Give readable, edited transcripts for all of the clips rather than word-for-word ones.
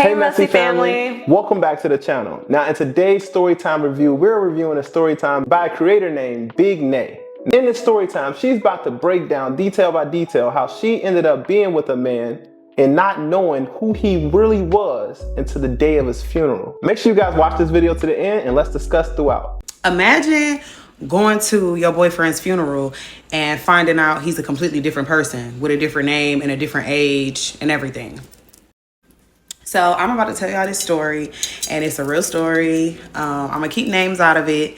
Hey Messy family! Welcome back to the channel. Now in today's Storytime review, we're reviewing a Storytime by a creator named Big Nay. In this Storytime, she's about to break down detail by detail how she ended up being with a man and not knowing who he really was until the day of his funeral. Make sure you guys watch this video to the end and let's discuss throughout. Imagine going to your boyfriend's funeral and finding out he's a completely different person with a different name and a different age and everything. So I'm about to tell y'all this story, and it's a real story. I'm gonna keep names out of it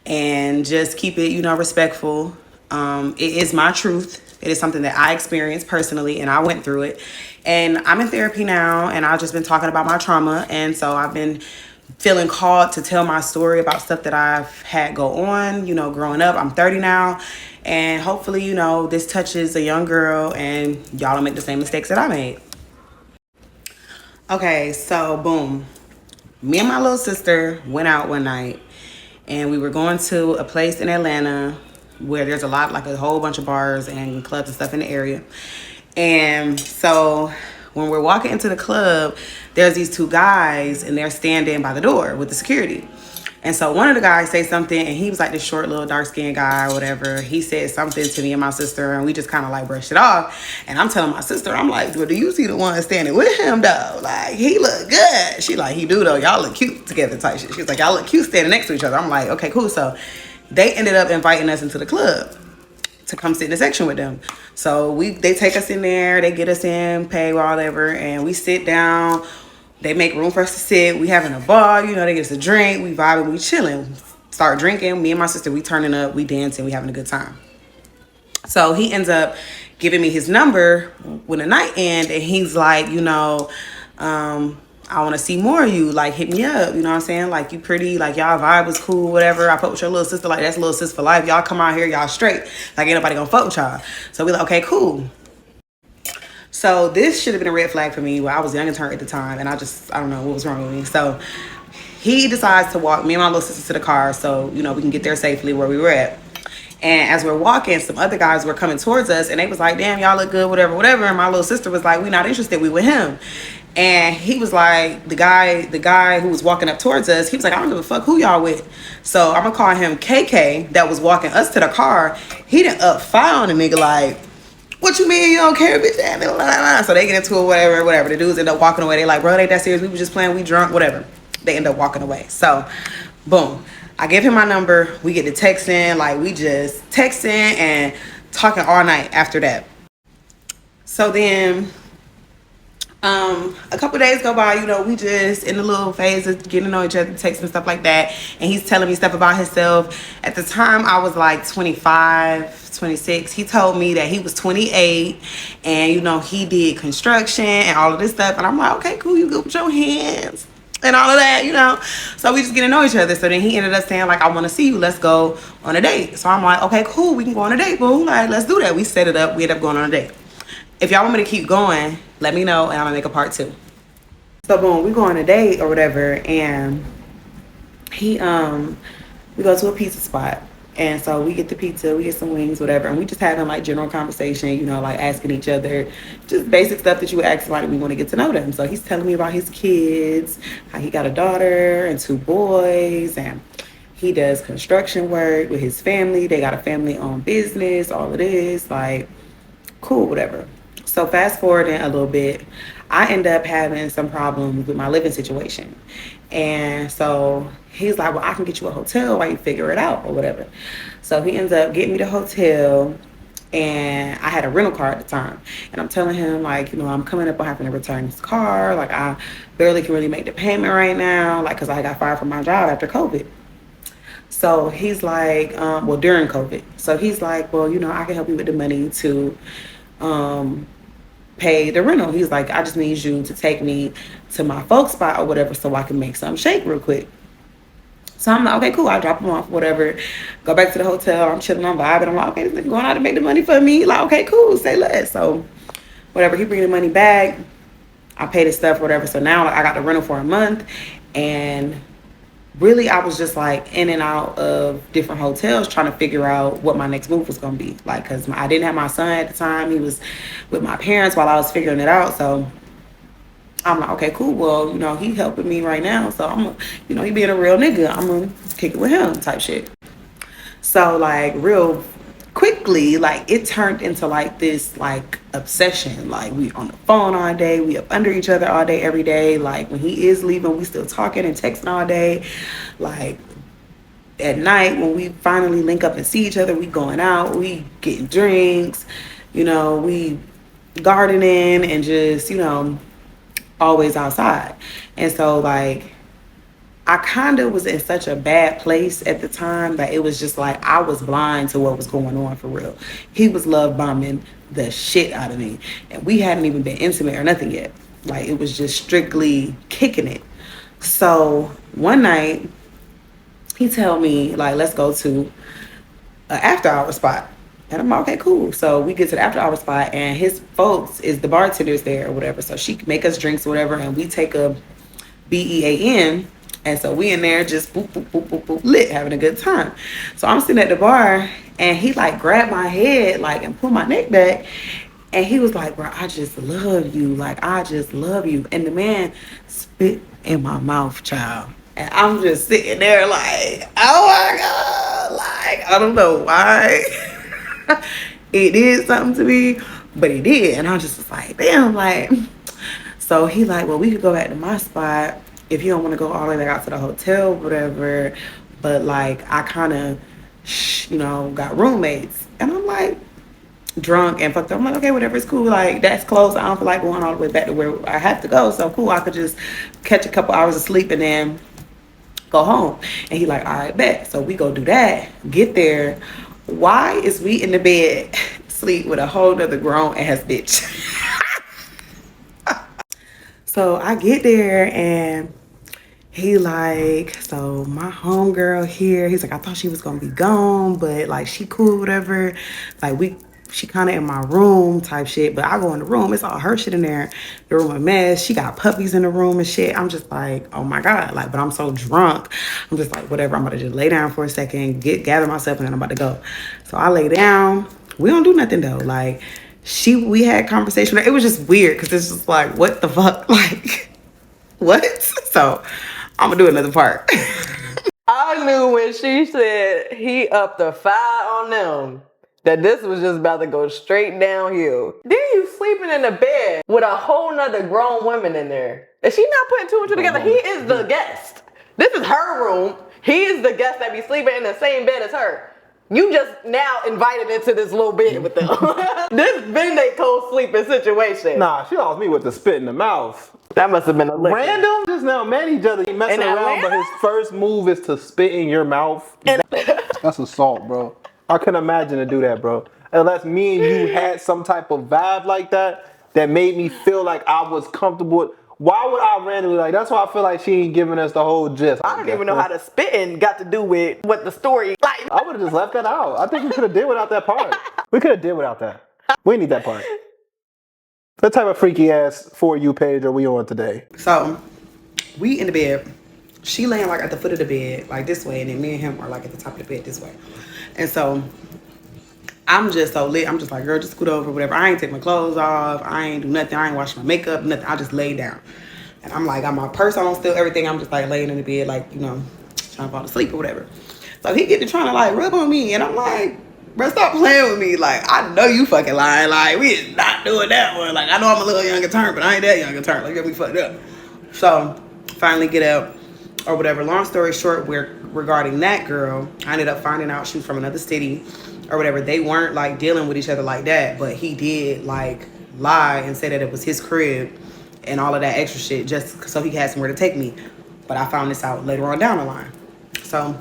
and just keep it, respectful. It is my truth. It is something that I experienced personally, and I went through it. And I'm in therapy now, and I've just been talking about my trauma. And so I've been feeling called to tell my story about stuff that I've had go on, growing up. I'm 30 now, and hopefully, this touches a young girl and y'all don't make the same mistakes that I made. Okay, so boom. Me and my little sister went out one night, and we were going to a place in Atlanta where there's a whole bunch of bars and clubs and stuff in the area. And so when we're walking into the club, there's these two guys, and they're standing by the door with the security. And so one of the guys say something, and he was like this short little dark-skinned guy or whatever. He said something to me and my sister, and we just kind of brushed it off. And I'm telling my sister, I'm like, well, do you see the one standing with him though? Like, he look good. She like, he do though. Y'all look cute together type shit. She was like, y'all look cute standing next to each other. I'm like, okay, cool. So they ended up inviting us into the club to come sit in the section with them. So they take us in there, they get us in, pay, whatever, and we sit down. They make room for us to sit. We having a ball, they get us a drink, we vibing, we chilling. Start drinking. Me and my sister, we turning up, we dancing, we having a good time. So he ends up giving me his number when the night ends, and he's like, I want to see more of you. Like, hit me up. You know what I'm saying? Like, you pretty. Like, y'all vibe was cool, whatever. I fuck with your little sister. Like, that's little sis for life. Y'all come out here, y'all straight. Like, ain't nobody gonna fuck with y'all. So we like, okay, cool. So this should have been a red flag for me. Well, I was young and turned at the time, and I don't know what was wrong with me. So he decides to walk me and my little sister to the car so, we can get there safely where we were at. And as we're walking, some other guys were coming towards us, and they was like, damn, y'all look good, whatever, whatever. And my little sister was like, we not interested, we with him. And he was like, the guy who was walking up towards us, he was like, I don't give a fuck who y'all with. So I'm gonna call him KK that was walking us to the car. He done up fire on the nigga like, what you mean you don't care, bitch? So they get into it, whatever. The dudes end up walking away. They like, bro, it ain't that serious. We was just playing, we drunk, whatever. They end up walking away. So, boom. I give him my number. We get to texting. Like, we just texting and talking all night after that. So then, a couple days go by, we just in the little phase of getting to know each other, texting and stuff like that. And he's telling me stuff about himself. At the time, I was like 25, 26. He told me that he was 28 and, he did construction and all of this stuff. And I'm like, okay, cool. You good with your hands and all of that, So we just get to know each other. So then he ended up saying, like, I want to see you. Let's go on a date. So I'm like, okay, cool. We can go on a date, boo. Like, let's do that. We set it up. We ended up going on a date. If y'all want me to keep going, let me know and I'm gonna make a part 2. So boom, we go on a date or whatever, and we go to a pizza spot. And so we get the pizza, we get some wings, whatever, and we just having general conversation, asking each other just basic stuff that you would ask somebody. We want to get to know them. So he's telling me about his kids, how he got a daughter and 2 boys, and he does construction work with his family. They got a family-owned business, all of this, like, cool, whatever. So fast forwarding a little bit, I end up having some problems with my living situation. And so he's like, well, I can get you a hotel while you figure it out or whatever. So he ends up getting me the hotel, and I had a rental car at the time. And I'm telling him, like, I'm coming up on having to return this car. Like, I barely can really make the payment right now, like, because I got fired from my job after COVID. So he's like, during COVID. So he's like, well, I can help you with the money to pay the rental. He's like, I just need you to take me to my folks spot or whatever so I can make something shake real quick. So I'm like, okay, cool. I'll drop him off, whatever. Go back to the hotel. I'm chilling, I'm vibing. I'm like, okay, this nigga going out to make the money for me. Like, okay, cool. Say less. So whatever. He bring the money back. I pay the stuff, whatever. So now I got the rental for a month, and really, I was just in and out of different hotels trying to figure out what my next move was going to be. Like, because I didn't have my son at the time. He was with my parents while I was figuring it out. So I'm like, okay, cool. Well, he helping me right now. So he being a real nigga. I'm gonna kick it with him type shit. So like real quickly, like it turned into like this like obsession. Like we on the phone all day, we up under each other all day, every day. Like when he is leaving, we still talking and texting all day. Like at night when we finally link up and see each other, we going out, we getting drinks, we gardening and just, always outside. And so like I kind of was in such a bad place at the time that it was just like I was blind to what was going on for real. He was love bombing the shit out of me. And we hadn't even been intimate or nothing yet. Like it was just strictly kicking it. So one night he tell me like, let's go to an after hour spot. And I'm like, okay, cool. So we get to the after hour spot and his folks is the bartenders there or whatever. So she make us drinks or whatever and we take a BEAN. And so we in there just boop, boop, boop, boop, boop, lit, having a good time. So I'm sitting at the bar and he like grabbed my head like and pulled my neck back. And he was like, bro, I just love you. Like, I just love you. And the man spit in my mouth, child. And I'm just sitting there like, oh my God. Like, I don't know why. It did something to me, but it did. And I just was like, damn, like. So he like, well, we could go back to my spot if you don't want to go all the way back out to the hotel, whatever. But like, I kind of, got roommates. And I'm like, drunk and fucked up. I'm like, okay, whatever, it's cool. Like, that's close. I don't feel like going all the way back to where I have to go. So cool, I could just catch a couple hours of sleep and then go home. And he like, all right, bet. So we go do that. Get there. Why is we in the bed sleep with a whole nother grown ass bitch? So I get there and he like, so my homegirl here, he's like, I thought she was gonna be gone, but like she cool, whatever. Like she kind of in my room type shit, but I go in the room, it's all her shit in there. The room a mess. She got puppies in the room and shit. I'm just like, oh my God, like, but I'm so drunk. I'm just like, whatever. I'm about to just lay down for a second, gather myself, and then I'm about to go. So I lay down. We don't do nothing though. Like we had conversation. It was just weird because it's just like, what the fuck, like, what? So I'm gonna do another part. I knew when she said he upped the fire on them that this was just about to go straight downhill. Then you sleeping in the bed with a whole nother grown woman in there. Is she not putting two and two together? He is the guest. This is her room. He is the guest that be sleeping in the same bed as her. You just now invited into this little bed with them. This been a co-sleeping situation. Nah, she lost me with the spit in the mouth. That must have been a lick. Random? Just now met each other, messing In around, but Atlanta? his first move is to spit in your mouth. That's assault, bro. I couldn't imagine to do that, bro. Unless me and you had some type of vibe like that made me feel like I was comfortable. Why would I randomly, like, that's why I feel like she ain't giving us the whole gist. I don't even know how the spitting got to do with what the story. Like, I would have just left that out. I think we could have did without that part. We could have did without that. We need that part. What type of freaky ass For You page are we on today? So we in the bed. She laying like at the foot of the bed, like this way, and then me and him are like at the top of the bed this way. And so I'm just so lit. I'm just like, girl, just scoot over, whatever. I ain't take my clothes off. I ain't do nothing. I ain't wash my makeup, nothing. I just lay down. And I'm like, got my purse on still, everything. I'm just like laying in the bed, like, trying to fall asleep or whatever. So he get to trying to like rub on me. And I'm like, bro, stop playing with me. Like, I know you fucking lying. Like, we is not doing that one. Like, I know I'm a little younger turn, but I ain't that younger turn. Like, get me fucked up. So finally get up or whatever. Long story short, regarding that girl, I ended up finding out she was from another city or whatever. They weren't like dealing with each other like that, but he did like lie and say that it was his crib and all of that extra shit just so he had somewhere to take me. But I found this out later on down the line. So,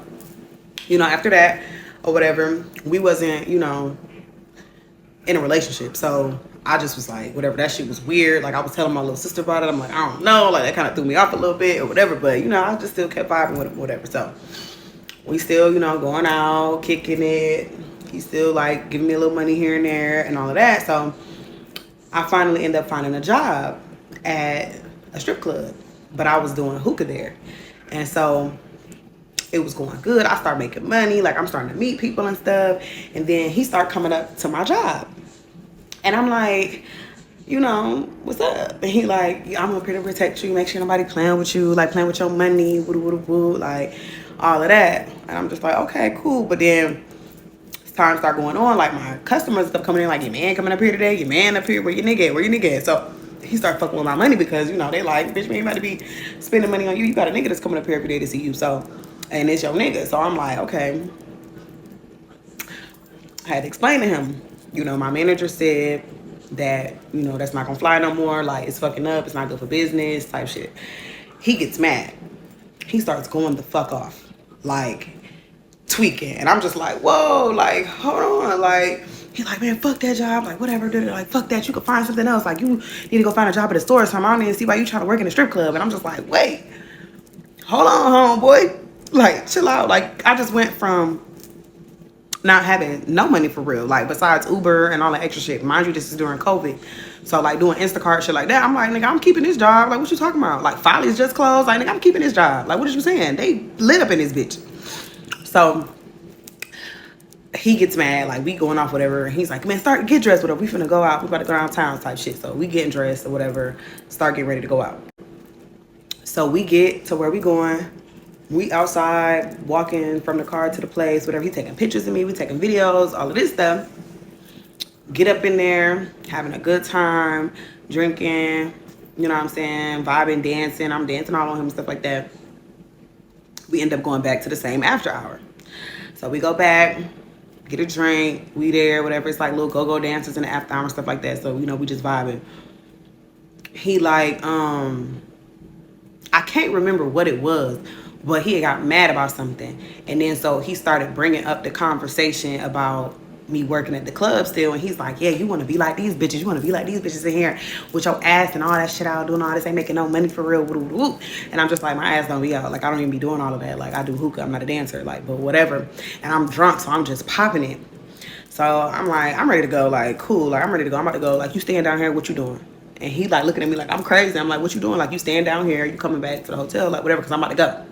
after that or whatever, we wasn't, in a relationship. So I just was like, whatever, that shit was weird. Like, I was telling my little sister about it. I'm like, I don't know. Like, that kind of threw me off a little bit or whatever. But, I just still kept vibing with him, whatever. So we still, going out, kicking it. He's still, like, giving me a little money here and there and all of that. So I finally ended up finding a job at a strip club. But I was doing hookah there. And so it was going good. I started making money. Like, I'm starting to meet people and stuff. And then he started coming up to my job. And I'm like, you know, what's up? And he like, I'm up here to protect you, make sure nobody playing with you, like playing with your money, woo, like all of that. And I'm just like, okay, cool. But then as time start going on, like my customers stuff coming in, like, your man coming up here today, your man up here, where your nigga at, where your nigga at? So he started fucking with my money because, you know, they like, bitch, we ain't about to be spending money on you. You got a nigga that's coming up here every day to see you. So, and it's your nigga. So I'm like, okay. I had to explain to him, you know, my manager said that, you know, that's not gonna fly no more. Like, it's fucking up. It's not good for business type shit. He gets mad. He starts going the fuck off. Like, tweaking. And I'm just like, whoa, like, hold on. Like, he's like, man, fuck that job. Like, whatever. Like, fuck that. You could find something else. Like, you need to go find a job at a store or something. I don't even see why you trying to work in a strip club. And I'm just like, wait, hold on, homeboy. Like, chill out. Like, I just went from not having no money for real, like besides Uber and all that extra shit. Mind you, this is during COVID. So like doing Instacart shit like that, I'm like, nigga, I'm keeping this job. Like, what you talking about? Like, Follies just closed. Like, nigga, I'm keeping this job. Like, what are you saying? They lit up in this bitch. So he gets mad, like we going off whatever. And he's like, man, get dressed, whatever. We finna go out. We about to go downtown type shit. So we getting dressed or whatever, start getting ready to go out. So we get to where we going. We outside, walking from the car to the place, whatever. He taking pictures of me. We taking videos, all of this stuff. Get up in there, having a good time, drinking, you know what I'm saying, vibing, dancing. I'm dancing all on him and stuff like that. We end up going back to the same after hour. So we go back, get a drink. We there, whatever. It's like little go-go dancers in the after hour and stuff like that. So, you know, we just vibing. He like, I can't remember what it was, but he got mad about something. And then so he started bringing up the conversation about me working at the club still. And he's like, yeah, you want to be like these bitches. You want to be like these bitches in here with your ass and all that shit out, doing all this, ain't making no money for real. And I'm just like, my ass don't be out. Like, I don't even be doing all of that. Like, I do hookah. I'm not a dancer. Like, but whatever. And I'm drunk, so I'm just popping it. So I'm like, I'm ready to go. Like, cool. Like, I'm ready to go. I'm about to go. Like, you staying down here? What you doing? And he like looking at me like I'm crazy. I'm like, what you doing? Like, you staying down here? You coming back to the hotel? Like, whatever, because I'm about to go.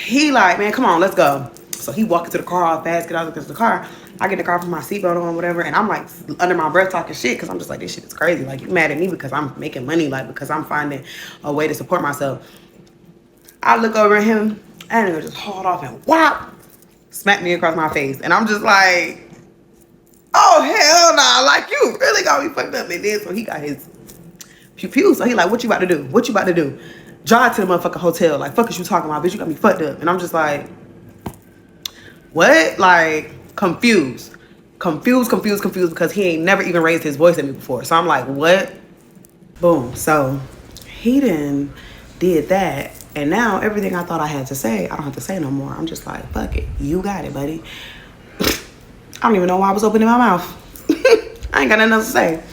He like, man, come on, let's go. So he walked into the car all fast, get out of the car. I get in the car, put my seatbelt on, whatever, and I'm like under my breath talking shit because I'm just like, this shit is crazy. Like, you mad at me because I'm making money, like because I'm finding a way to support myself. I look over at him and he just hauled off and whop, smacked me across my face. And I'm just like, oh, hell nah, like you really got me fucked up. And then so he got his pew-pew. So he like, what you about to do? What you about to do? Drive to the motherfucking hotel. Like, fuck is you talking about, bitch? You got me fucked up. And I'm just like, what? Like, confused because he ain't never even raised his voice at me before. So I'm like, what? Boom. So he then did that. And now everything I thought I had to say, I don't have to say no more. I'm just like, fuck it. You got it, buddy. I don't even know why I was opening my mouth. I ain't got nothing else to say.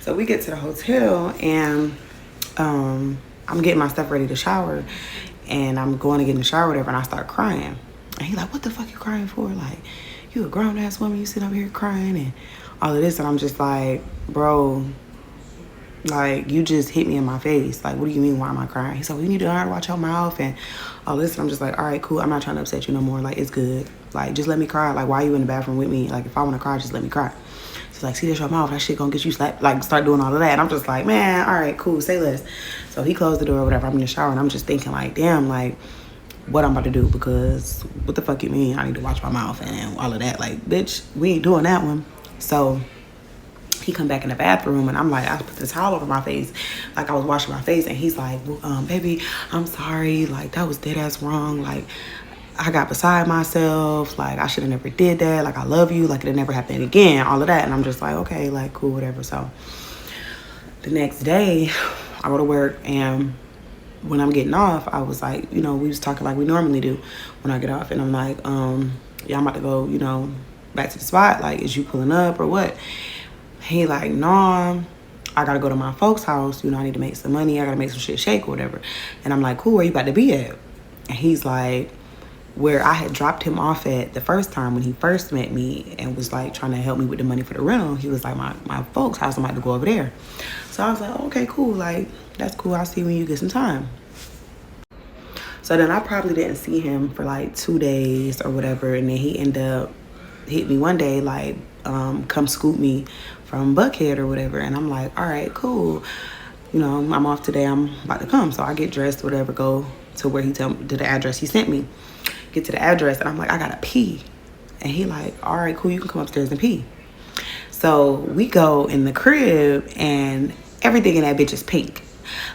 So we get to the hotel and I'm getting my stuff ready to shower. And I'm going to get in the shower or whatever, and I start crying. And he's like, what the fuck you crying for? Like, you a grown-ass woman, you sit up here crying and all of this. And I'm just like, bro, like, you just hit me in my face. Like, what do you mean, why am I crying? He's like, well, you need to learn to watch your mouth and all this. And I'm just like, all right, cool. I'm not trying to upset you no more. Like, it's good. Like, just let me cry. Like, why are you in the bathroom with me? Like, if I want to cry, just let me cry. So, like, see, that's your mouth. That shit gonna get you slapped. Like, start doing all of that. And I'm just like, man, all right, cool. Say less. So he closed the door or whatever. I'm in the shower and I'm just thinking, like, damn, like, what I'm about to do, because what the fuck you mean I need to watch my mouth and all of that? Like, bitch, we ain't doing that one. So he come back in the bathroom and I'm like, I put the towel over my face, like I was washing my face, and he's like, well, baby, I'm sorry, like that was dead ass wrong, like I got beside myself, like I should have never did that, like I love you, like it'll never happen again, all of that. And I'm just like, okay, like cool, whatever. So the next day I go to work, and when I'm getting off, I was like, you know, we was talking like we normally do when I get off. And I'm like, yeah, I'm about to go, you know, back to the spot. Like, is you pulling up or what? He like, nah, I got to go to my folks' house. You know, I need to make some money. I got to make some shit shake or whatever. And I'm like, cool, where you about to be at? And he's like, where I had dropped him off at the first time when he first met me and was like trying to help me with the money for the rental. He was like, my folks' house, I'm about to go over there. So I was like, okay, cool. Like, that's cool. I'll see you when you get some time. So then I probably didn't see him for like 2 days or whatever. And then he ended up hit me one day, like, come scoop me from Buckhead or whatever. And I'm like, all right, cool. You know, I'm off today. I'm about to come. So I get dressed, whatever, go to where he told me, to the address he sent me. Get to the address, and I'm like, I gotta pee. And he like, all right, cool, you can come upstairs and pee. So we go in the crib, and everything in that bitch is pink.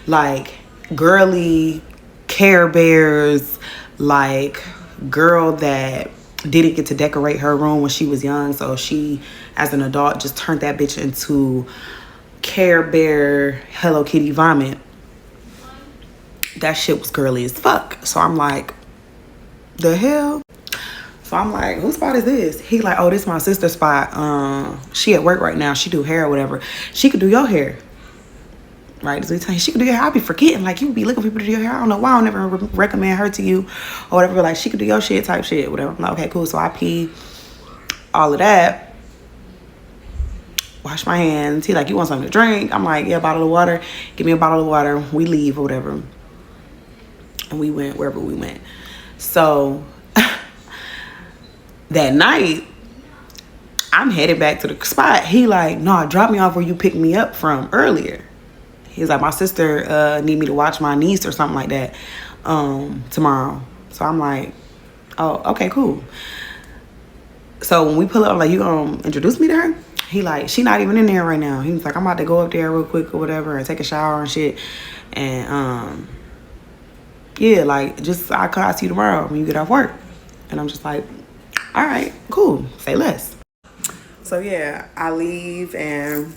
Like, girly Care Bears, like, girl that didn't get to decorate her room when she was young. So she, as an adult, just turned that bitch into Care Bear Hello Kitty vomit. That shit was girly as fuck. So I'm like, the hell? So I'm like, whose spot is this? He like, oh, this is my sister's spot. She at work right now. She do hair or whatever. She could do your hair. Right? So he tell you, she could do your hair. I'll be forgetting. Like, you be looking for people to do your hair. I don't know why. I'll never recommend her to you or whatever. Like, she could do your shit type shit, whatever. I'm like, okay, cool. So I pee, all of that. Wash my hands. He like, you want something to drink? I'm like, yeah, bottle of water. Give me a bottle of water. We leave or whatever. And we went wherever we went. So that night, I'm headed back to the spot. He like, no, drop me off where you picked me up from earlier. He's like, my sister need me to watch my niece or something like that tomorrow. So I'm like, oh, okay, cool. So when we pull up, I'm like, you gonna introduce me to her? He like, she not even in there right now. He was like, I'm about to go up there real quick or whatever and take a shower and shit. And yeah, like, just I'll see you tomorrow when you get off work. And I'm just like, all right, cool, say less. So yeah, I leave and,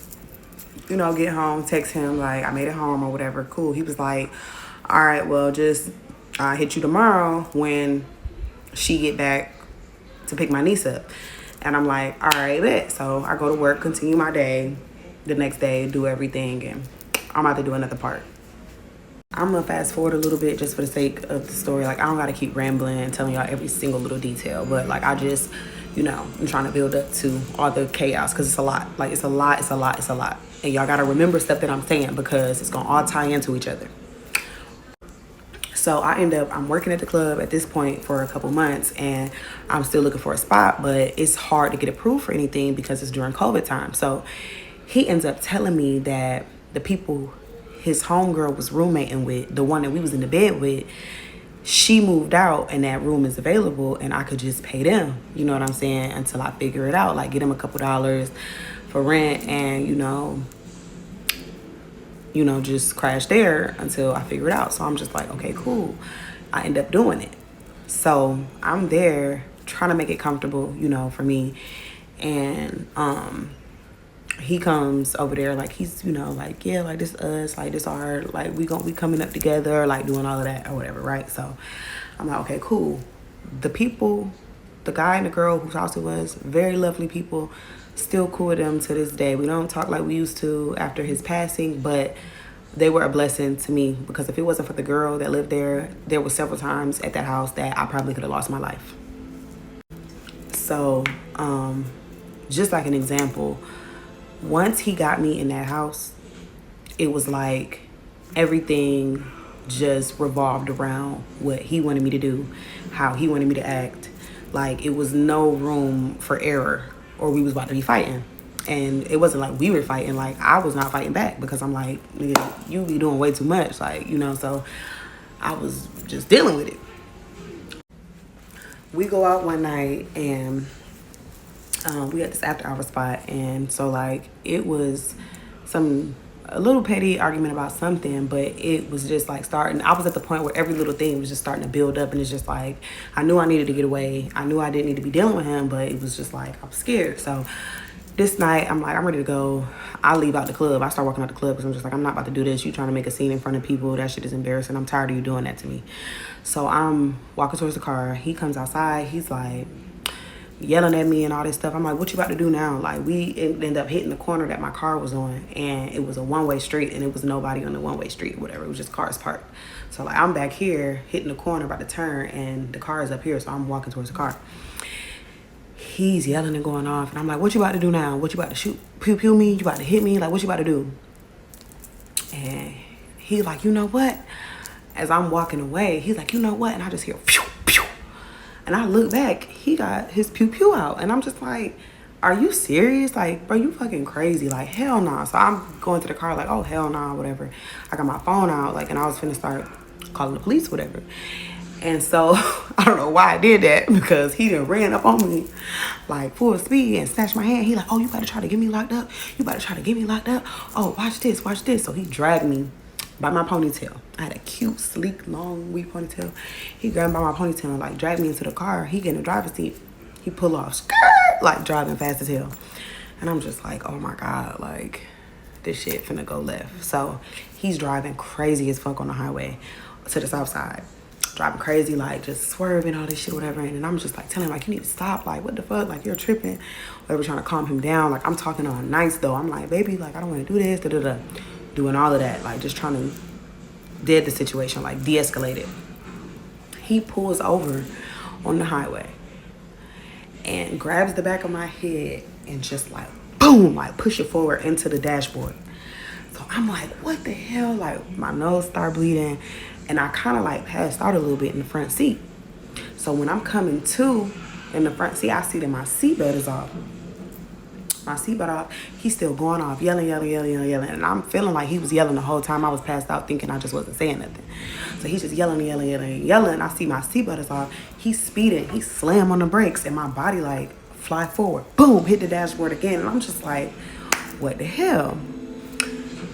you know, get home, text him like I made it home or whatever. Cool. He was like, all right, well, just hit you tomorrow when she get back to pick my niece up. And I'm like, all right, bet. So I go to work, continue my day, the next day, do everything, and I'm about to do another part. I'm gonna fast forward a little bit just for the sake of the story. Like, I don't gotta keep rambling and telling y'all every single little detail, but like, I just, you know, I'm trying to build up to all the chaos because it's a lot. Like, it's a lot. And y'all gotta remember stuff that I'm saying because it's gonna all tie into each other. So I'm working at the club at this point for a couple months, and I'm still looking for a spot, but it's hard to get approved for anything because it's during COVID time. So he ends up telling me that the people his homegirl was roommating with, the one that we was in the bed with, she moved out and that room is available and I could just pay them, you know what I'm saying, until I figure it out, like get them a couple dollars for rent and, you know, just crash there until I figure it out. So I'm just like, okay, cool. I end up doing it. So I'm there trying to make it comfortable, you know, for me. And he comes over there like he's, you know, like, yeah, like this us, like this our, like we coming up together, like doing all of that or whatever, right? So I'm like, okay, cool. The people, the guy and the girl whose house it was, very lovely people, still cool with them to this day. We don't talk like we used to after his passing, but they were a blessing to me because if it wasn't for the girl that lived there, there were several times at that house that I probably could have lost my life. So just like an example, once he got me in that house, it was like everything just revolved around what he wanted me to do, how he wanted me to act. Like, it was no room for error or we was about to be fighting. And it wasn't like we were fighting. Like, I was not fighting back because I'm like, nigga, you be doing way too much. Like, you know, so I was just dealing with it. We go out one night and we had this after hour spot, and so like it was a little petty argument about something, but it was just like starting. I was at the point where every little thing was just starting to build up, and it's just like I knew I needed to get away. I knew I didn't need to be dealing with him, but it was just like I was scared. So this night I'm like, I'm ready to go. I leave out the club. I start walking out the club because I'm just like, I'm not about to do this. You trying to make a scene in front of people. That shit is embarrassing. I'm tired of you doing that to me. So I'm walking towards the car. He comes outside. He's like yelling at me and all this stuff. I'm like, what you about to do now? Like, we ended up hitting the corner that my car was on, and it was a one-way street, and it was nobody on the one-way street or whatever. It was just cars parked. So like, I'm back here hitting the corner about to turn, and the car is up here, so I'm walking towards the car. He's yelling and going off, and I'm like, what you about to do now? What you about to shoot? Pew me? You about to hit me? Like, what you about to do? And he's like, you know what? As I'm walking away, he's like, you know what? And I just hear pew, pew. And I look back, he got his pew pew out. And I'm just like, are you serious? Like, bro, you fucking crazy. Like, hell nah. So I'm going to the car like, oh, hell nah, whatever. I got my phone out, like, and I was finna start calling the police, whatever. And so, I don't know why I did that, because he done ran up on me, like, full speed and snatched my hand. He like, oh, you better try to get me locked up. You better try to get me locked up. Oh, watch this, watch this. So he dragged me by my ponytail. I had a cute, sleek, long, weave ponytail. He grabbed me by my ponytail and, like, dragged me into the car. He get in the driver's seat. He pull off, skirt, like, driving fast as hell. And I'm just like, oh, my God, like, this shit finna go left. So he's driving crazy as fuck on the highway to the south side. Driving crazy, like, just swerving, all this shit, whatever. And I'm just, like, telling him, like, you need to stop. Like, what the fuck? Like, you're tripping. Whatever, trying to calm him down. Like, I'm talking on nice, though. I'm like, baby, like, I don't want to do this, da-da-da. Doing all of that. Like, just trying to dead the situation, like, de-escalate it. He pulls over on the highway and grabs the back of my head and just, like, boom, like, push it forward into the dashboard. So I'm like, what the hell? Like, my nose started bleeding. And I kind of, like, passed out a little bit in the front seat. So when I'm coming to in the front seat, I see that my seatbelt is off. My seatbelt off. He's still going off, yelling. And I'm feeling like he was yelling the whole time I was passed out, thinking I just wasn't saying nothing. So he's just yelling. I see my seatbelt is off. He's speeding. He slammed on the brakes, and my body, like, fly forward. Boom, hit the dashboard again. And I'm just like, what the hell?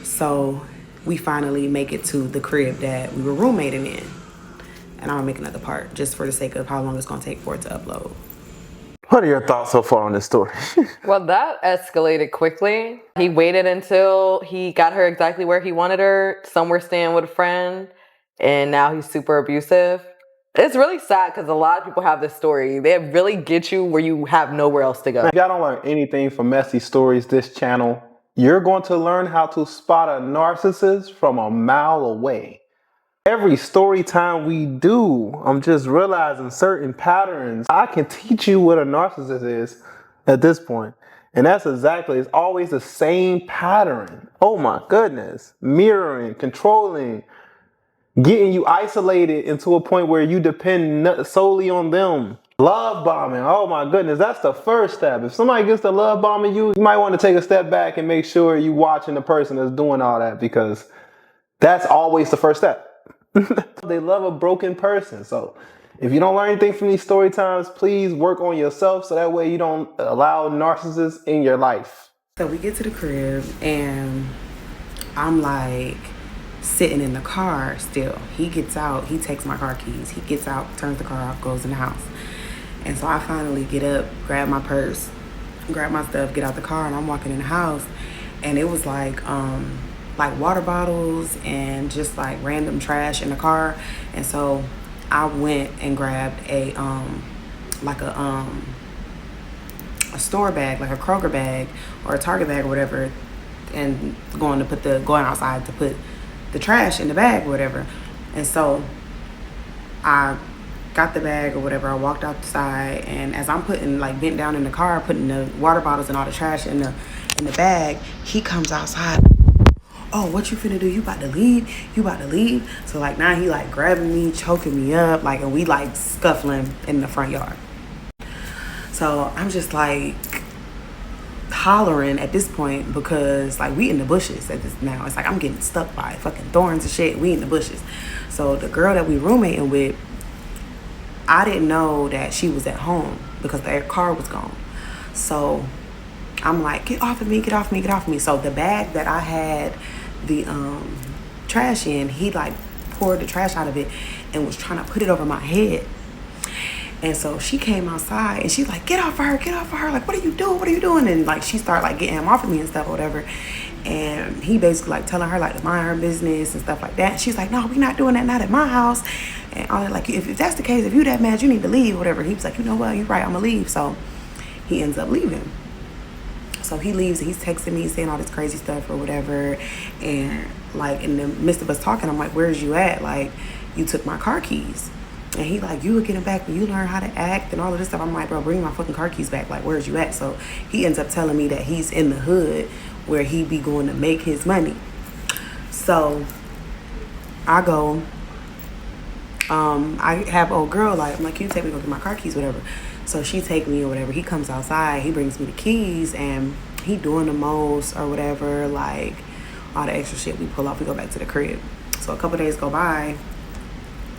So we finally make it to the crib that we were roommating in. And I'm gonna make another part just for the sake of how long it's gonna take for it to upload. What are your thoughts so far on this story? Well, that escalated quickly. He waited until he got her exactly where he wanted her, somewhere staying with a friend, and now he's super abusive. It's really sad because a lot of people have this story. They really get you where you have nowhere else to go. If y'all don't learn anything from Messy Stories, this channel, you're going to learn how to spot a narcissist from a mile away. Every story time we do, I'm just realizing certain patterns. I can teach you what a narcissist is at this point. And that's exactly, it's always the same pattern. Oh my goodness. Mirroring, controlling, getting you isolated into a point where you depend solely on them. Love bombing. Oh my goodness, that's the first step. If somebody gets to love bombing you, you might want to take a step back and make sure you're watching the person that's doing all that, because that's always the first step. They love a broken person. So if you don't learn anything from these story times, please work on yourself so that way you don't allow narcissists in your life. So we get to the crib and I'm like sitting in the car still. He gets out, he takes my car keys. He gets out, turns the car off, goes in the house. And so I finally get up, grab my purse, grab my stuff, get out the car, and I'm walking in the house. And it was like water bottles and just like random trash in the car. And so I went and grabbed a store bag, like a Kroger bag or a Target bag or whatever, and going outside to put the trash in the bag or whatever. And so I got the bag or whatever, I walked outside, and as I'm putting, like, bent down in the car, putting the water bottles and all the trash in the bag, he comes outside. Oh, what you finna do? You about to leave? You about to leave? So, like, now he, like, grabbing me, choking me up, like, and we, like, scuffling in the front yard. So I'm just, like, hollering at this point because, like, we in the bushes at this now. It's like I'm getting stuck by fucking thorns and shit. We in the bushes. So the girl that we roommating with, I didn't know that she was at home because their car was gone. So I'm like, get off of me, get off me, get off me. So the bag that I had the trash in, he like poured the trash out of it and was trying to put it over my head. And so she came outside and she's like, get off of her, get off of her. Like, what are you doing? What are you doing? And like, she started like getting him off of me and stuff or whatever. And he basically like telling her like to mind her business and stuff like that. And she's like, no, we're not doing that, not at my house. And all that, like, if that's the case, if you that mad, you need to leave or whatever. He was like, you know what, you're right, I'm gonna leave. So he ends up leaving. So he leaves and he's texting me, saying all this crazy stuff or whatever. And like in the midst of us talking, I'm like, where's you at? Like, you took my car keys. And he like, you would get them back when you learn how to act and all of this stuff. I'm like, bro, bring my fucking car keys back. Like, where's you at? So he ends up telling me that he's in the hood where he be going to make his money. So I go I have old girl, like, I'm like, can you take me to go get my car keys, whatever. So she take me or whatever. He comes outside, he brings me the keys, and he doing the most or whatever, like all the extra shit. We pull off, we go back to the crib. So a couple days go by,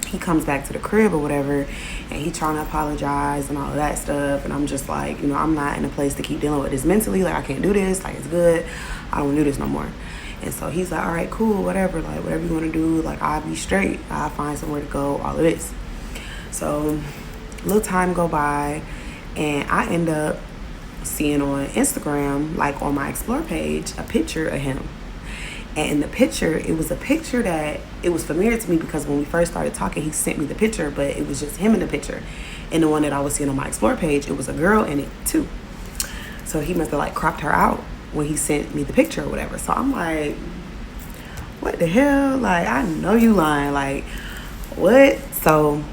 he comes back to the crib or whatever, and he trying to apologize and all of that stuff. And I'm just like, I'm not in a place to keep dealing with this mentally. Like, I can't do this. Like, it's good. I don't want to do this no more. And so he's like, all right, cool, whatever. Like, whatever you want to do, like, I'll be straight. I'll find somewhere to go, all of this. So a little time go by, and I end up seeing on Instagram, like on my Explore page, a picture of him. And in the picture, it was a picture that it was familiar to me because when we first started talking, he sent me the picture, but it was just him in the picture. And the one that I was seeing on my Explore page, it was a girl in it too. So he must have like cropped her out when he sent me the picture or whatever. So I'm like, what the hell? Like, I know you lying. Like, what? So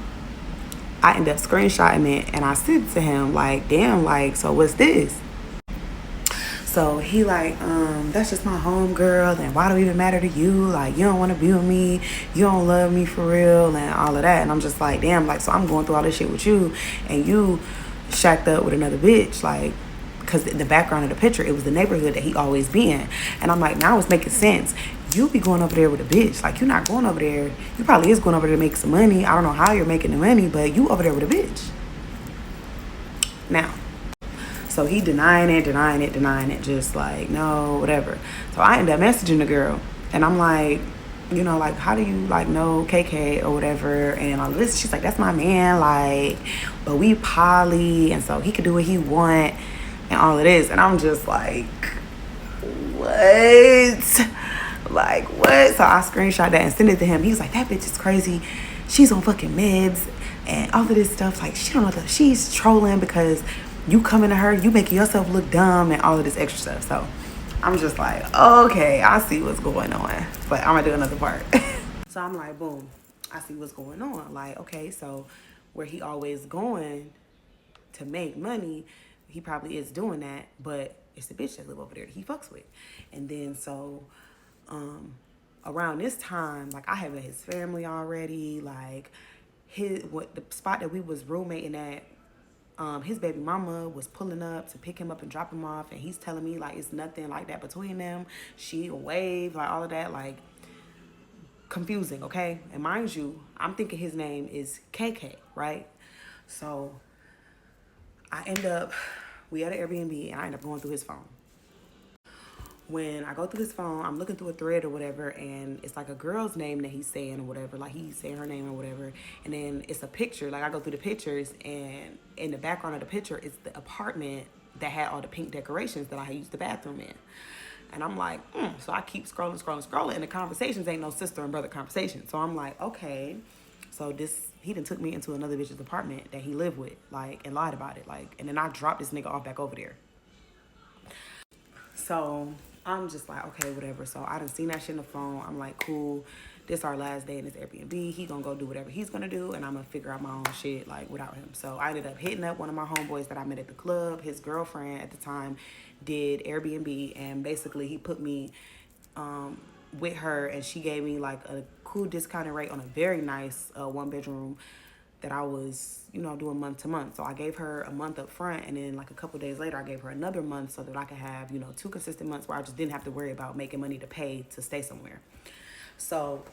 I end up screenshotting it and I sent it to him like, damn, like, so what's this? So he like, that's just my home girl, and why do it even matter to you? Like, you don't want to be with me, you don't love me for real, and all of that. And I'm just like, damn, like, so I'm going through all this shit with you, and you shacked up with another bitch, like, because in the background of the picture, it was the neighborhood that he always be in. And I'm like, now it's making sense. You be going over there with a bitch. Like, you're not going over there. You probably is going over there to make some money. I don't know how you're making the money, but you over there with a bitch. Now, so he denying it, just like, no, whatever. So I end up messaging the girl, and I'm like, like, how do you, like, know KK or whatever, and all this. She's like, that's my man, like, but we poly, and so he could do what he want, and all of this. And I'm just like, what? Like, what? So I screenshot that and send it to him. He's like, that bitch is crazy. She's on fucking meds, and all of this stuff. Like, she don't know that she's trolling because you coming to her, you making yourself look dumb and all of this extra stuff. So I'm just like, okay, I see what's going on. But I'm gonna do another part. So I'm like, boom, I see what's going on. Like, okay, so where he always going to make money, he probably is doing that, but it's the bitch that live over there that he fucks with. And then so around this time, like, I have met his family already. Like, the spot that we was roommating at, his baby mama was pulling up to pick him up and drop him off, and he's telling me like it's nothing like that between them. She a wave, like all of that, like confusing, okay? And mind you, I'm thinking his name is KK, right? So we had an Airbnb, and I end up going through his phone. When I go through his phone, I'm looking through a thread or whatever, and it's like a girl's name that he's saying or whatever, like he's saying her name or whatever, and then it's a picture. Like, I go through the pictures, and in the background of the picture is the apartment that had all the pink decorations that I used the bathroom in. And I'm like, so I keep scrolling, and the conversations ain't no sister and brother conversation. So I'm like, okay, so he done took me into another bitch's apartment that he lived with, like, and lied about it, like, and then I dropped this nigga off back over there. So I'm just like, okay, whatever. So I done seen that shit in the phone. I'm like, cool. This our last day in this Airbnb. He gonna go do whatever he's gonna do, and I'm gonna figure out my own shit, like, without him. So I ended up hitting up one of my homeboys that I met at the club. His girlfriend at the time did Airbnb, and basically he put me with her, and she gave me like a cool discounted rate on a very nice 1-bedroom that I was, doing month to month. So I gave her a month up front, and then like a couple days later, I gave her another month so that I could have, 2 consistent months where I just didn't have to worry about making money to pay to stay somewhere. So,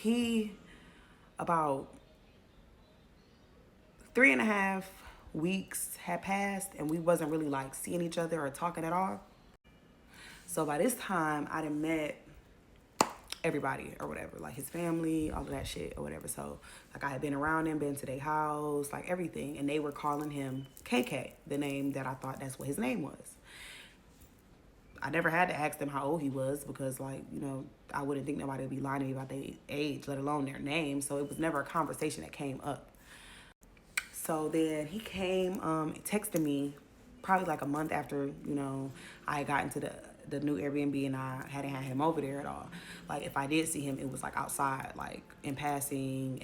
he, about 3.5 weeks had passed, and we wasn't really like seeing each other or talking at all. So by this time, I done met everybody or whatever, like his family, all of that shit or whatever. So like, I had been around them, been to their house, like everything, and they were calling him KK, the name that I thought that's what his name was. I never had to ask them how old he was because, like, I wouldn't think nobody would be lying to me about their age, let alone their name. So it was never a conversation that came up. So then he came, texted me probably like a month after, I had gotten to the new Airbnb, and I hadn't had him over there at all. Like, if I did see him, it was like outside, like in passing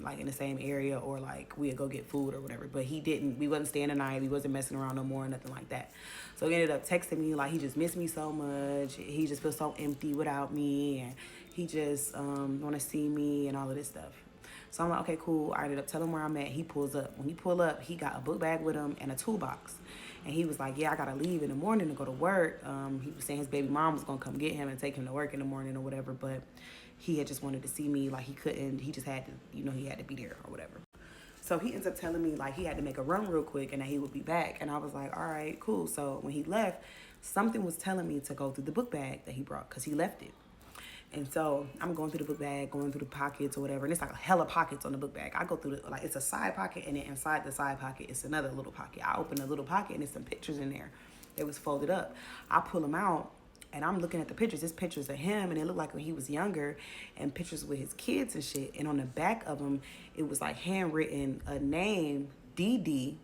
like in the same area, or like we'd go get food or whatever. But we wasn't staying the night. We wasn't messing around no more, nothing like that. So he ended up texting me like he just missed me so much. He just feels so empty without me, and He just want to see me and all of this stuff. So I'm like, okay, cool. I ended up telling him where I'm at. He pulls up. When he pull up, he got a book bag with him and a toolbox. And he was like, yeah, I got to leave in the morning to go to work. He was saying his baby mom was going to come get him and take him to work in the morning or whatever. But he had just wanted to see me. Like, he couldn't. He just had to, he had to be there or whatever. So he ends up telling me, like, he had to make a run real quick and that he would be back. And I was like, all right, cool. So when he left, something was telling me to go through the book bag that he brought because he left it. And so I'm going through the book bag, going through the pockets or whatever. And it's like a hella pockets on the book bag. I go through like, it's a side pocket, and then inside the side pocket, it's another little pocket. I open the little pocket and there's some pictures in there. It was folded up. I pull them out and I'm looking at the pictures. There's pictures of him and it looked like when he was younger, and pictures with his kids and shit. And on the back of them, it was like handwritten a name, DD,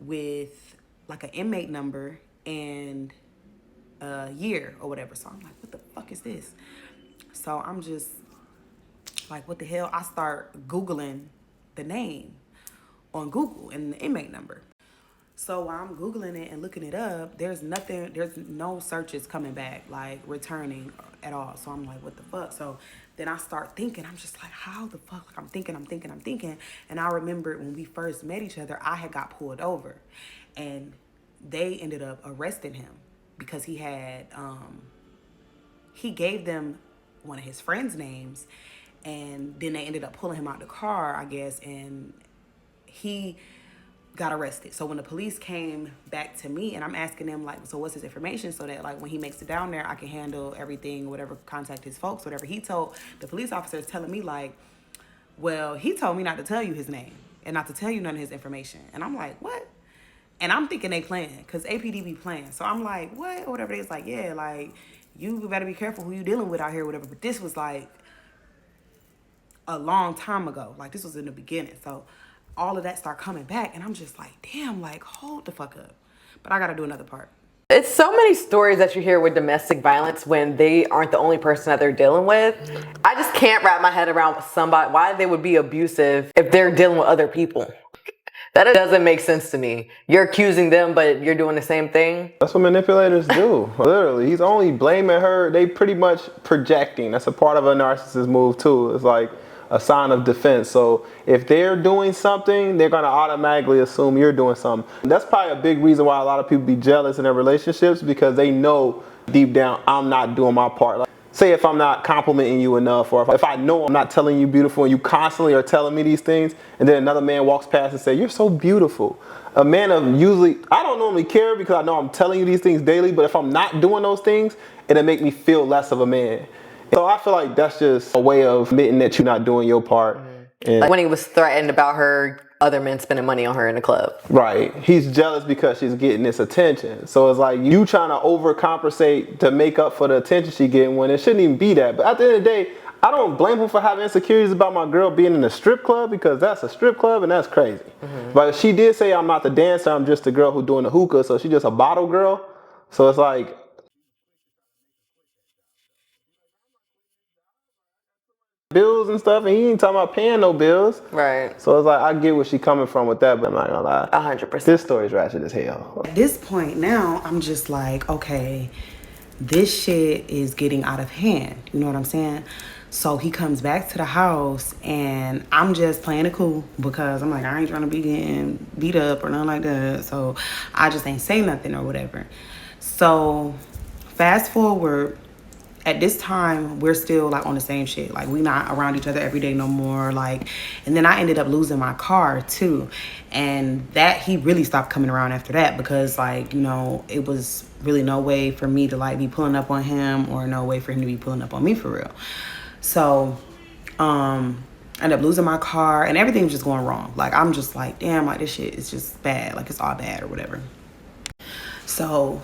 with like an inmate number and a year or whatever. So I'm like, what the fuck is this? So I'm just like, what the hell? I start Googling the name on Google and the inmate number. So while I'm Googling it and looking it up, there's no searches coming back, like returning at all. So I'm like, what the fuck? So then I start thinking, I'm just like, how the fuck? Like, I'm thinking. And I remember when we first met each other, I had got pulled over and they ended up arresting him because he had, he gave them one of his friends' names, and then they ended up pulling him out the car, I guess, and he got arrested. So when the police came back to me and I'm asking them like, so what's his information, so that like when he makes it down there, I can handle everything, whatever, contact his folks, whatever. He told the police officers telling me like, well, he told me not to tell you his name and not to tell you none of his information. And I'm like, what? And I'm thinking they playing, because APD be playing. So I'm like, what? Or whatever. It's like, yeah, like, you better be careful who you dealing with out here, whatever. But this was like a long time ago. Like, this was in the beginning. So all of that start coming back. And I'm just like, damn, like, hold the fuck up. But I got to do another part. It's so many stories that you hear with domestic violence when they aren't the only person that they're dealing with. I just can't wrap my head around somebody, why they would be abusive if they're dealing with other people. That doesn't make sense to me. You're accusing them, but you're doing the same thing. That's what manipulators do. Literally, he's only blaming her. They pretty much projecting. That's a part of a narcissist move too. It's like a sign of defense. So if they're doing something, they're gonna automatically assume you're doing something. And that's probably a big reason why a lot of people be jealous in their relationships, because they know deep down, I'm not doing my part. Like, say if I'm not complimenting you enough, or if I know I'm not telling you beautiful and you constantly are telling me these things, and then another man walks past and say, you're so beautiful. A man of usually, I don't normally care because I know I'm telling you these things daily, but if I'm not doing those things, it'll make me feel less of a man. So I feel like that's just a way of admitting that you're not doing your part. And like when he was threatened about her, other men spending money on her in the club. Right. He's jealous because she's getting this attention. So it's like you trying to overcompensate to make up for the attention she's getting, when it shouldn't even be that. But at the end of the day, I don't blame him for having insecurities about my girl being in a strip club, because that's a strip club and that's crazy. But she did say, I'm not the dancer, I'm just the girl who's doing the hookah. So she's just a bottle girl. So it's like, bills and stuff, and he ain't talking about paying no bills. Right. So it's like, I get where she coming from with that, but I'm not gonna lie. 100%. This story's ratchet as hell. At this point now, I'm just like, okay, this shit is getting out of hand. You know what I'm saying? So he comes back to the house and I'm just playing it cool, because I'm like, I ain't trying to be getting beat up or nothing like that. So I just ain't say nothing or whatever. So fast forward, at this time, we're still like on the same shit. Like, we not around each other every day no more. Like, and then I ended up losing my car too. And that, he really stopped coming around after that, because like, it was really no way for me to like be pulling up on him, or no way for him to be pulling up on me for real. So, I ended up losing my car and everything was just going wrong. Like, I'm just like, damn, like this shit is just bad. Like, it's all bad or whatever. So,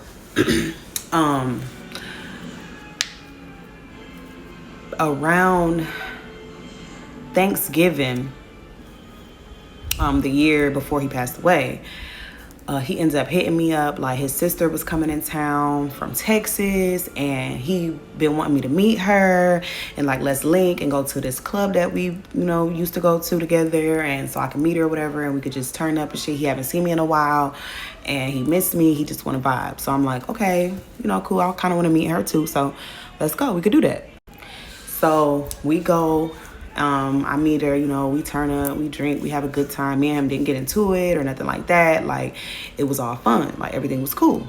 around Thanksgiving, the year before he passed away, he ends up hitting me up. Like, his sister was coming in town from Texas, and he been wanting me to meet her, and like, let's link and go to this club that we, used to go to together, and so I can meet her or whatever, and we could just turn up and shit. He haven't seen me in a while, and he missed me. He just want to vibe. So I'm like, okay, cool. I kind of want to meet her too. So let's go. We could do that. So we go, I meet her, you know, we turn up, we drink, we have a good time. Me and him didn't get into it or nothing like that. Like, it was all fun. Like, everything was cool.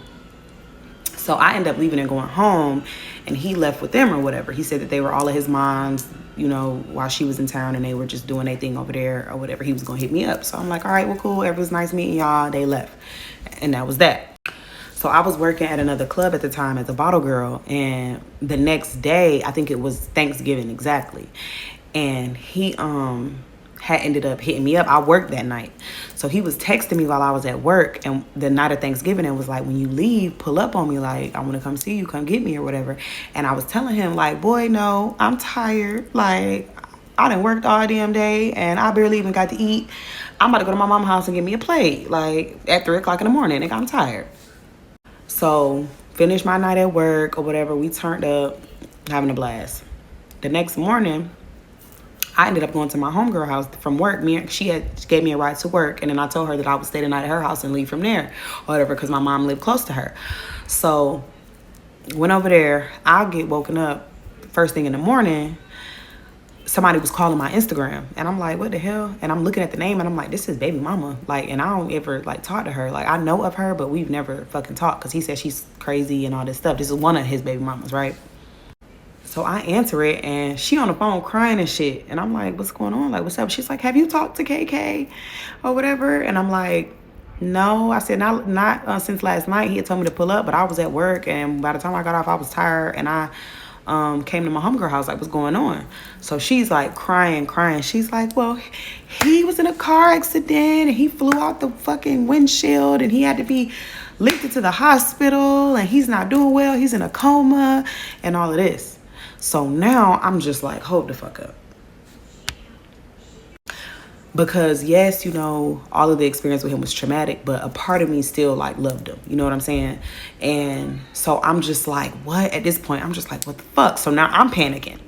So I ended up leaving and going home, and he left with them or whatever. He said that they were all of his moms, you know, while she was in town, and they were just doing their thing over there or whatever. He was going to hit me up. So I'm like, all right, well, cool. It was nice meeting y'all. They left. And that was that. So I was working at another club at the time as a bottle girl. And the next day, I think it was Thanksgiving exactly. And he had ended up hitting me up. I worked that night. So he was texting me while I was at work and the night of Thanksgiving, and was like, when you leave, pull up on me. Like, I want to come see you, come get me or whatever. And I was telling him, like, boy, no, I'm tired. Like, I done worked all damn day and I barely even got to eat. I'm about to go to my mom's house and get me a plate, like, at 3 o'clock in the morning. Like, I'm tired. So finished my night at work or whatever. We turned up, having a blast. The next morning, I ended up going to my homegirl house from work. She gave me a ride to work, and then I told her that I would stay the night at her house and leave from there or whatever, because my mom lived close to her. So went over there. I get woken up first thing in the morning. Somebody was calling my Instagram, and I'm like, what the hell? And I'm looking at the name, and I'm like, this is baby mama. Like, and I don't ever like talk to her. Like, I know of her, but we've never fucking talked, because he said she's crazy and all this stuff. This is one of his baby mamas, right? So I answer it, and she on the phone crying and shit. And I'm like, what's going on? Like, what's up? She's like, have you talked to KK or whatever? And I'm like, no. I said, not since last night. He had told me to pull up, but I was at work, and by the time I got off, I was tired, and I came to my homegirl house, like, what's going on? So she's like crying. She's like, well, he was in a car accident, and he flew out the fucking windshield, and he had to be lifted to the hospital, and he's not doing well. He's in a coma and all of this. So now I'm just like, hold the fuck up. Because yes, you know, all of the experience with him was traumatic, but a part of me still like loved him. You know what I'm saying? And so I'm just like, what? At this point, I'm just like, what the fuck? So now I'm panicking.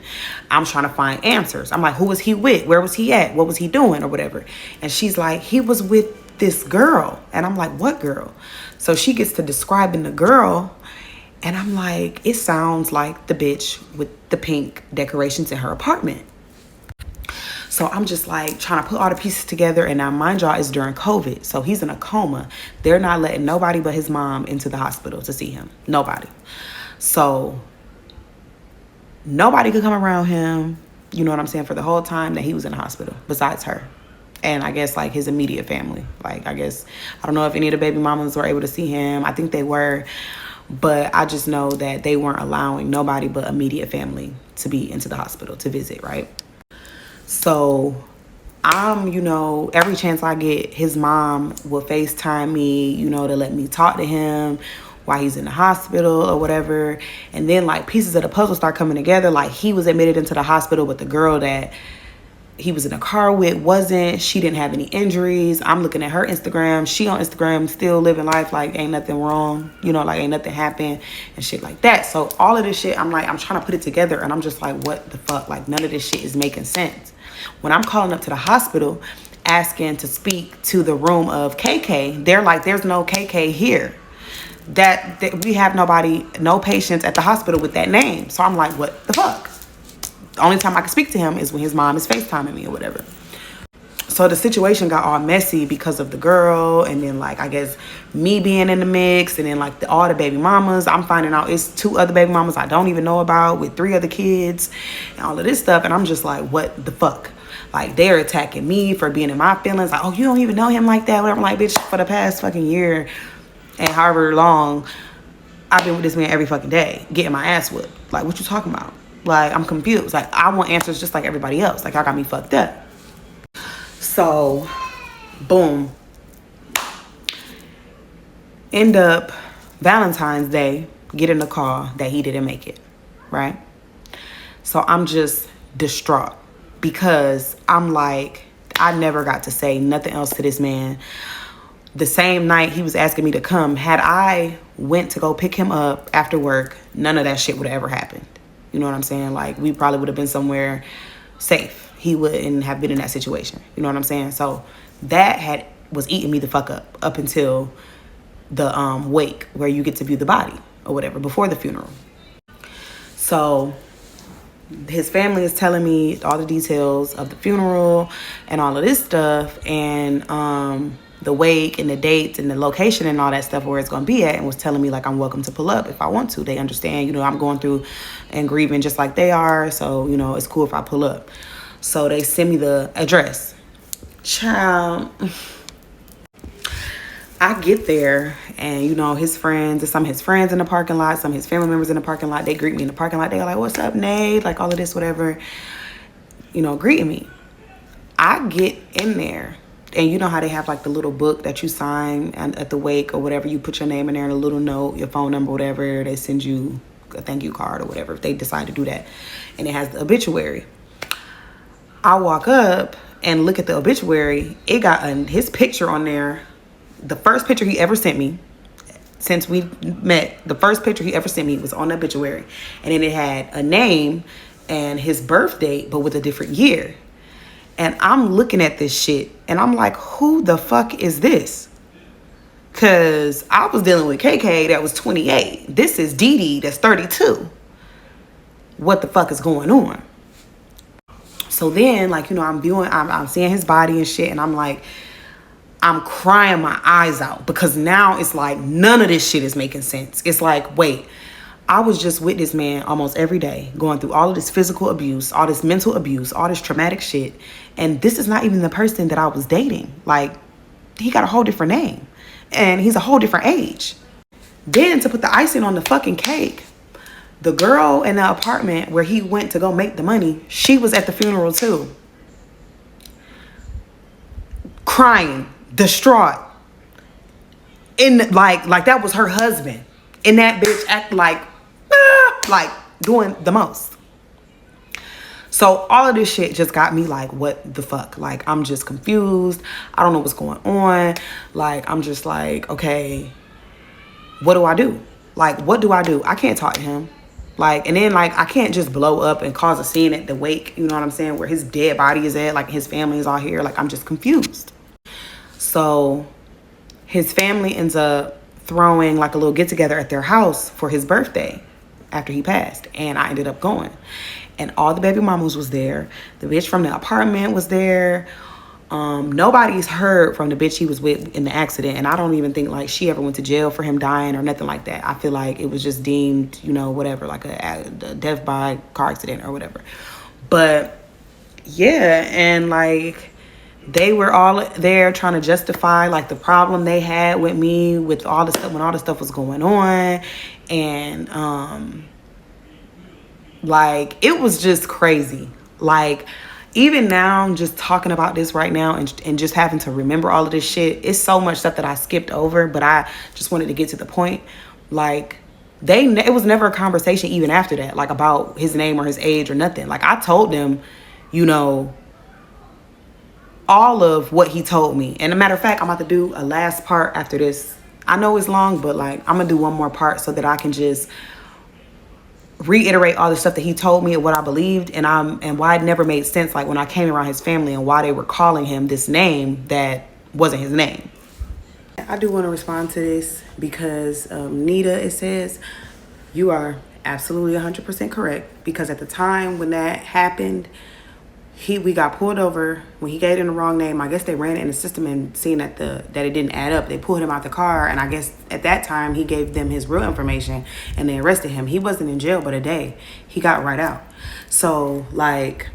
I'm trying to find answers. I'm like, who was he with? Where was he at? What was he doing or whatever? And she's like, he was with this girl. And I'm like, what girl? So she gets to describing the girl. And I'm like, it sounds like the bitch with the pink decorations in her apartment. So I'm just like trying to put all the pieces together. And now, mind y'all, it's during COVID. So he's in a coma. They're not letting nobody but his mom into the hospital to see him. Nobody. So nobody could come around him, you know what I'm saying, for the whole time that he was in the hospital, besides her. And I guess like his immediate family. Like, I guess, I don't know if any of the baby mamas were able to see him. I think they were. But I just know that they weren't allowing nobody but immediate family to be into the hospital to visit, right? So I'm, you know, every chance I get, his mom will FaceTime me, you know, to let me talk to him while he's in the hospital or whatever. And then like pieces of the puzzle start coming together. Like, he was admitted into the hospital, but the girl that he was in a car with wasn't. She didn't have any injuries. I'm looking at her Instagram. She on Instagram still living life like ain't nothing wrong, you know, like ain't nothing happened and shit like that. So all of this shit, I'm like, I'm trying to put it together, and I'm just like, what the fuck? Like, none of this shit is making sense. When I'm calling up to the hospital asking to speak to the room of KK, they're like, there's no KK here. That we have nobody, no patients at the hospital with that name. So I'm like, what the fuck? The only time I can speak to him is when his mom is FaceTiming me or whatever. So the situation got all messy because of the girl, and then like, I guess me being in the mix, and then like all the baby mamas. I'm finding out it's 2 other baby mamas I don't even know about with 3 other kids and all of this stuff. And I'm just like, what the fuck? Like, they're attacking me for being in my feelings. Like, oh, you don't even know him like that. Whatever. I'm like, bitch, for the past fucking year and however long, I've been with this man every fucking day, getting my ass whipped. Like, what you talking about? Like, I'm confused. Like, I want answers just like everybody else. Like, y'all got me fucked up. So, boom. End up Valentine's Day getting a call that he didn't make it, right? So I'm just distraught because I'm like, I never got to say nothing else to this man. The same night he was asking me to come, had I went to go pick him up after work, none of that shit would have ever happened. You know what I'm saying? Like, we probably would have been somewhere safe. He wouldn't have been in that situation. You know what I'm saying? So that was eating me the fuck up until the wake, where you get to view the body or whatever before the funeral. So his family is telling me all the details of the funeral and all of this stuff, and the wake and the dates and the location and all that stuff where it's going to be at, and was telling me like I'm welcome to pull up if I want to. They understand, you know, I'm going through and grieving just like they are, so you know it's cool if I pull up. So they send me the address. Child, I get there, and you know his friends, some of his friends in the parking lot, some of his family members in the parking lot. They greet me in the parking lot. They're like, "What's up, Nate?" Like all of this, whatever, you know, greeting me. I get in there, and you know how they have like the little book that you sign at the wake or whatever. You put your name in there and a little note, your phone number, whatever. They send you a thank you card or whatever if they decide to do that, and it has the obituary. I walk up and look at the obituary. It got his picture on there. The first picture he ever sent me since we met, the first picture he ever sent me was on the obituary. And then it had a name and his birth date, but with a different year. And I'm looking at this shit and I'm like, who the fuck is this? Because I was dealing with KK that was 28. This is Dee Dee that's 32. What the fuck is going on? So then, like, you know, I'm seeing his body and shit, and I'm like, I'm crying my eyes out because now it's like none of this shit is making sense. It's like, wait, I was just with this man almost every day going through all of this physical abuse, all this mental abuse, all this traumatic shit. And this is not even the person that I was dating. Like, he got a whole different name and he's a whole different age. Then to put the icing on the fucking cake, the girl in the apartment where he went to go make the money, she was at the funeral too. Crying, distraught. Like that was her husband. And that bitch act like doing the most. So all of this shit just got me like, what the fuck? Like, I'm just confused. I don't know what's going on. Like, I'm just like, okay, what do I do? Like, what do I do? I can't talk to him. Like, and then like, I can't just blow up and cause a scene at the wake, you know what I'm saying? Where his dead body is at, like his family is all here. Like, I'm just confused. So his family ends up throwing like a little get together at their house for his birthday after he passed. And I ended up going. And all the baby mamas was there. The bitch from the apartment was there. Nobody's heard from the bitch he was with in the accident. And I don't even think like she ever went to jail for him dying or nothing like that. I feel like it was just deemed, you know, whatever, like a death by car accident or whatever. But yeah, and like they were all there trying to justify like the problem they had with me with all the stuff when all the stuff was going on. And like it was just crazy. Like even now, just talking about this right now and just having to remember all of this shit, it's so much stuff that I skipped over, but I just wanted to get to the point. Like it was never a conversation even after that, like about his name or his age or nothing. Like I told them, you know, all of what he told me. And a matter of fact, I'm about to do a last part after this. I know it's long, but like I'm gonna do one more part so that I can just reiterate all the stuff that he told me and what I believed and why it never made sense, like when I came around his family and why they were calling him this name that wasn't his name. I do want to respond to this because Nita, it says you are absolutely 100% correct, because at the time when that happened, we got pulled over when he gave him the wrong name. I guess they ran it in the system and seen that it didn't add up. They pulled him out the car, and I guess at that time he gave them his real information and they arrested him. He wasn't in jail but a day. He got right out. So like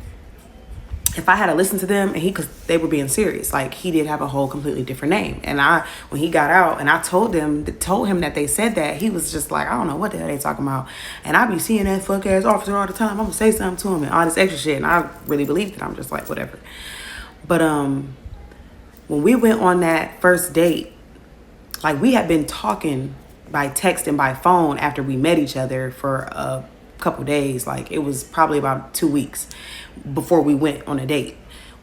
if I had to listen to them, and because they were being serious, like he did have a whole completely different name. And when he got out and I told him that they said that, he was just like, I don't know what the hell they talking about. And I be seeing that fuck ass officer all the time. I'm gonna say something to him and all this extra shit. And I really believed it. I'm just like, whatever. But when we went on that first date, like we had been talking by text and by phone after we met each other for a couple days. Like it was probably about 2 weeks before we went on a date.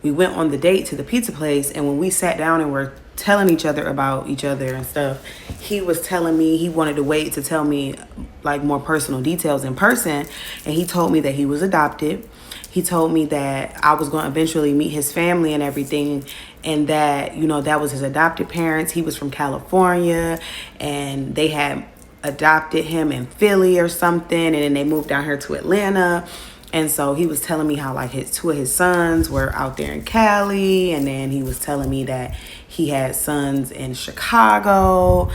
We went on the date to the pizza place, and when we sat down and were telling each other about each other and stuff, he was telling me he wanted to wait to tell me like more personal details in person. And he told me that he was adopted. He told me that I was going to eventually meet his family and everything, and that, you know, that was his adopted parents. He was from California and they had adopted him in Philly or something, and then they moved down here to Atlanta. And so he was telling me how like two of his sons were out there in Cali, and then he was telling me that he had sons in Chicago,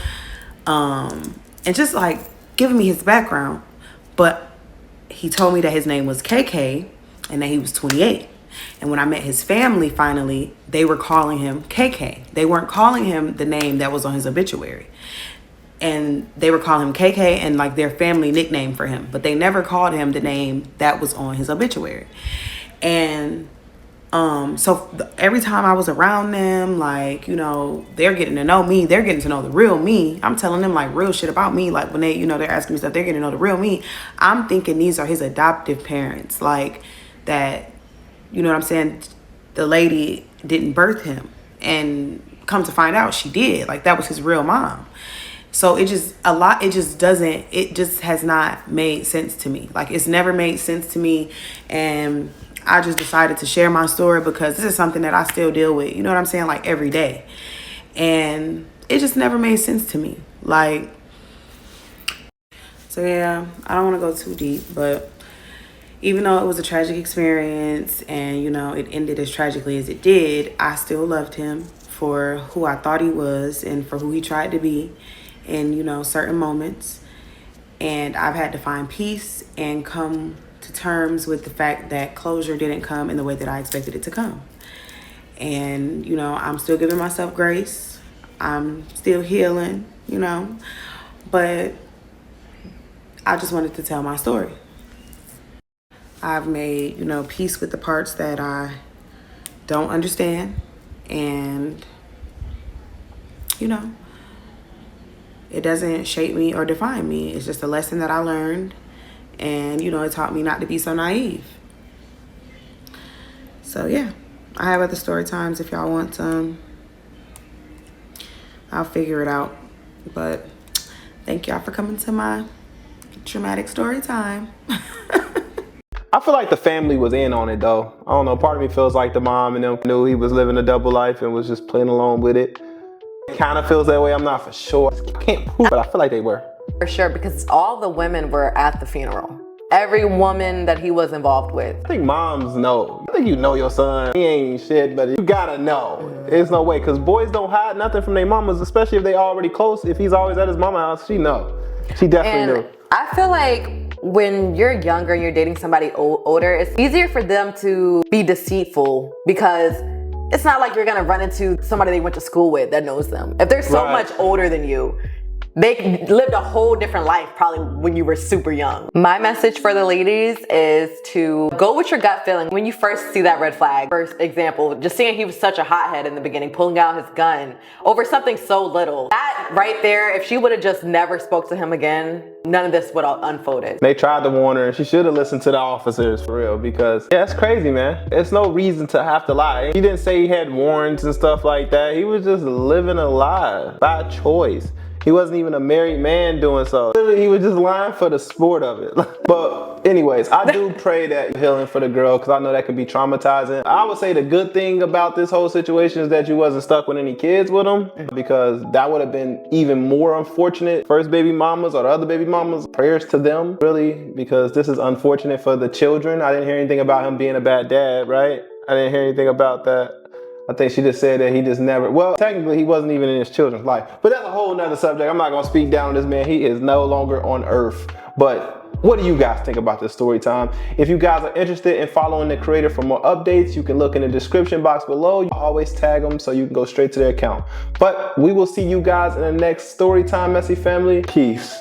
and just like giving me his background. But he told me that his name was KK and that he was 28. And when I met his family finally, they were calling him KK. They weren't calling him the name that was on his obituary. And they were calling him KK and like their family nickname for him. But they never called him the name that was on his obituary. And so every time I was around them, like, you know, they're getting to know me. They're getting to know the real me. I'm telling them like real shit about me. Like when they, you know, they're asking me stuff, they're getting to know the real me. I'm thinking these are his adoptive parents. Like that, you know what I'm saying? The lady didn't birth him. And come to find out she did. Like that was his real mom. So it just has not made sense to me. Like it's never made sense to me. And I just decided to share my story because this is something that I still deal with, you know what I'm saying, like every day. And it just never made sense to me. Like, so yeah, I don't want to go too deep, but even though it was a tragic experience and, you know, it ended as tragically as it did, I still loved him for who I thought he was and for who he tried to be in, you know, certain moments. And I've had to find peace and come to terms with the fact that closure didn't come in the way that I expected it to come. And, you know, I'm still giving myself grace. I'm still healing, you know, but I just wanted to tell my story. I've made, you know, peace with the parts that I don't understand. And, you know, it doesn't shape me or define me. It's just a lesson that I learned. And, you know, it taught me not to be so naive. So, yeah. I have other story times if y'all want some. I'll figure it out. But thank y'all for coming to my traumatic story time. I feel like the family was in on it though. I don't know, part of me feels like the mom and them knew he was living a double life and was just playing along with it. It kind of feels that way, I'm not for sure. I can't prove, but I feel like they were. For sure, because all the women were at the funeral. Every woman that he was involved with. I think moms know. I think you know your son. He ain't shit, but you gotta know. There's no way, because boys don't hide nothing from their mamas, especially if they already close. If he's always at his mama's house, she know. She definitely knew. I feel like when you're younger and you're dating somebody older, it's easier for them to be deceitful because it's not like you're gonna run into somebody they went to school with that knows them. If they're so much older than you, they lived a whole different life probably when you were super young. My message for the ladies is to go with your gut feeling. When you first see that red flag, first example, just seeing he was such a hothead in the beginning, pulling out his gun over something so little. That right there, if she would have just never spoke to him again, none of this would have unfolded. They tried to warn her and she should have listened to the officers for real because, yeah, it's crazy, man. There's no reason to have to lie. He didn't say he had warrants and stuff like that. He was just living a lie by choice. He wasn't even a married man doing so. Literally, he was just lying for the sport of it. But anyways, I do pray that healing for the girl because I know that could be traumatizing. I would say the good thing about this whole situation is that you wasn't stuck with any kids with him because that would have been even more unfortunate. First baby mamas or the other baby mamas, prayers to them, really, because this is unfortunate for the children. I didn't hear anything about him being a bad dad, right? I didn't hear anything about that. I think she just said that he just never, well, technically he wasn't even in his children's life. But that's a whole nother subject. I'm not gonna speak down on this man. He is no longer on earth. But what do you guys think about this story time? If you guys are interested in following the creator for more updates, you can look in the description box below. You always tag them so you can go straight to their account. But we will see you guys in the next story time, Messy family. Peace.